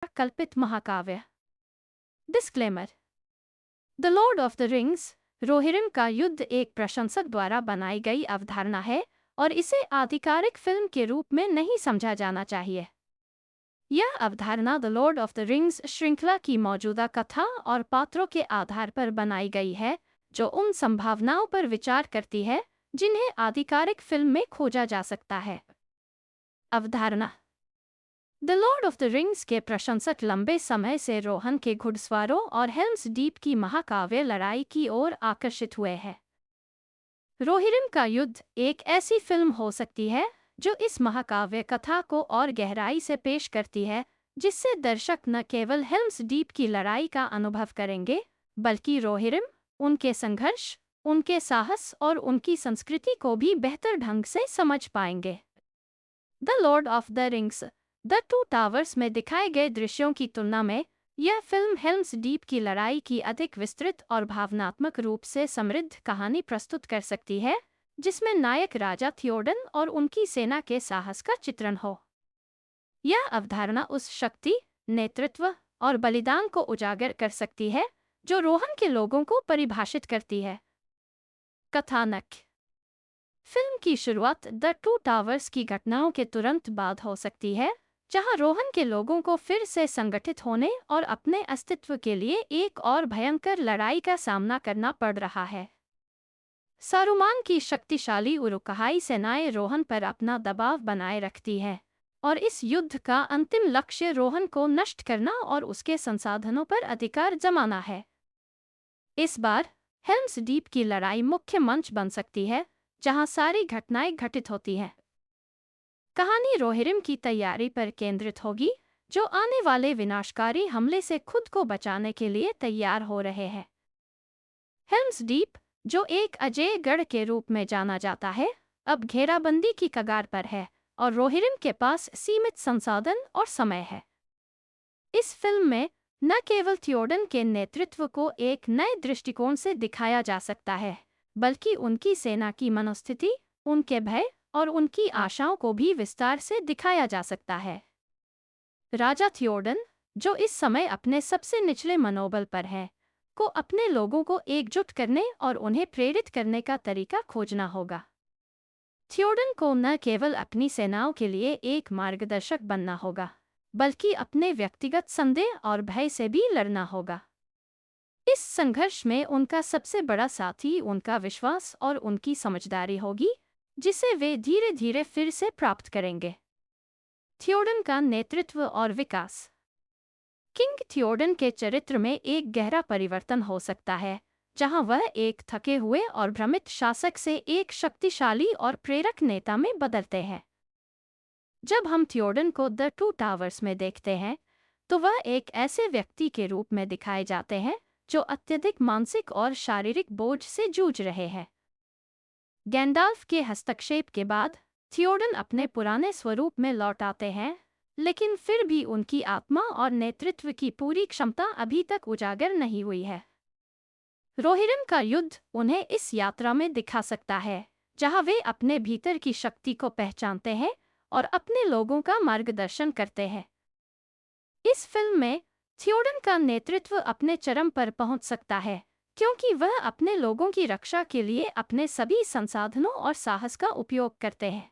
कल्पित महाकाव्य। Disclaimer. The lord of the rings Rohirrim का युद्ध एक प्रशंसक द्वारा बनाई गई अवधारणा है और इसे आधिकारिक फिल्म के रूप में नहीं समझा जाना चाहिए। यह अवधारणा the lord of the rings श्रृंखला की मौजूदा कथा और पात्रों के आधार पर बनाई गई है, जो उन संभावनाओं पर विचार करती है जिन्हें आधिकारिक फिल्म में खोजा जा सकता है। अवधारणा। The lord of the rings के प्रशंसक लंबे समय से रोहन के घुड़सवारों और हेल्म्स डीप की महाकाव्य लड़ाई की ओर आकर्षित हुए हैं। रोहिरम का युद्ध एक ऐसी फिल्म हो सकती है जो इस महाकाव्य कथा को और गहराई से पेश करती है, जिससे दर्शक न केवल हेल्म्स डीप की लड़ाई का अनुभव करेंगे, बल्कि रोहिरम, उनके संघर्ष, उनके साहस और उनकी संस्कृति को भी बेहतर ढंग से समझ पाएंगे। The lord of the rings the two towers में दिखाए गए दृश्यों की तुलना में यह फिल्म हेल्म्स डीप की लड़ाई की अधिक विस्तृत और भावनात्मक रूप से समृद्ध कहानी प्रस्तुत कर सकती है, जिसमें नायक राजा थियोडन और उनकी सेना के साहस का चित्रण हो। यह अवधारणा उस शक्ति, नेतृत्व और बलिदान को उजागर कर सकती है जो रोहन के लोगों को परिभाषित करती है। कथानक। फिल्म की शुरुआत द टू टावर्स की घटनाओं के तुरंत बाद हो सकती है, जहां रोहन के लोगों को फिर से संगठित होने और अपने अस्तित्व के लिए एक और भयंकर लड़ाई का सामना करना पड़ रहा है। सारुमान की शक्तिशाली उरुकहाई सेनाएं रोहन पर अपना दबाव बनाए रखती है, और इस युद्ध का अंतिम लक्ष्य रोहन को नष्ट करना और उसके संसाधनों पर अधिकार जमाना है। इस बार हेल्म्स डीप की लड़ाई मुख्य मंच बन सकती है, जहां सारी घटनाएं घटित होती हैं। कहानी रोहिरम की तैयारी पर केंद्रित होगी, जो आने वाले विनाशकारी हमले से खुद को बचाने के लिए तैयार हो रहे हैं। हेल्म्स डीप, जो एक अजेय गढ़ के रूप में जाना जाता है, अब घेराबंदी की कगार पर है और रोहिरम के पास सीमित संसाधन और समय है। इस फिल्म में न केवल थियोडन के नेतृत्व को एक नए दृष्टिकोण से दिखाया जा सकता है, बल्कि उनकी सेना की मनोस्थिति, उनके भय और उनकी आशाओं को भी विस्तार से दिखाया जा सकता है। राजा थियोडन, जो इस समय अपने सबसे निचले मनोबल पर है, को अपने लोगों को एकजुट करने और उन्हें प्रेरित करने का तरीका खोजना होगा। थियोडन को न केवल अपनी सेनाओं के लिए एक मार्गदर्शक बनना होगा, बल्कि अपने व्यक्तिगत संदेह और भय से भी लड़ना होगा। इस संघर्ष में उनका सबसे बड़ा साथी उनका विश्वास और उनकी समझदारी होगी, जिसे वे धीरे धीरे फिर से प्राप्त करेंगे। थियोडन का नेतृत्व और विकास। किंग थियोडन के चरित्र में एक गहरा परिवर्तन हो सकता है, जहां वह एक थके हुए और भ्रमित शासक से एक शक्तिशाली और प्रेरक नेता में बदलते हैं। जब हम थियोडन को द टू टावर्स में देखते हैं, तो वह एक ऐसे व्यक्ति के रूप में दिखाए जाते हैं जो अत्यधिक मानसिक और शारीरिक बोझ से जूझ रहे हैं। गैंडाल्फ के हस्तक्षेप के बाद थियोडन अपने पुराने स्वरूप में लौट आते हैं, लेकिन फिर भी उनकी आत्मा और नेतृत्व की पूरी क्षमता अभी तक उजागर नहीं हुई है। रोहिरम का युद्ध उन्हें इस यात्रा में दिखा सकता है, जहां वे अपने भीतर की शक्ति को पहचानते हैं और अपने लोगों का मार्गदर्शन करते हैं। इस फिल्म में थियोडन का नेतृत्व अपने चरम पर पहुंच सकता है, क्योंकि वह अपने लोगों की रक्षा के लिए अपने सभी संसाधनों और साहस का उपयोग करते हैं।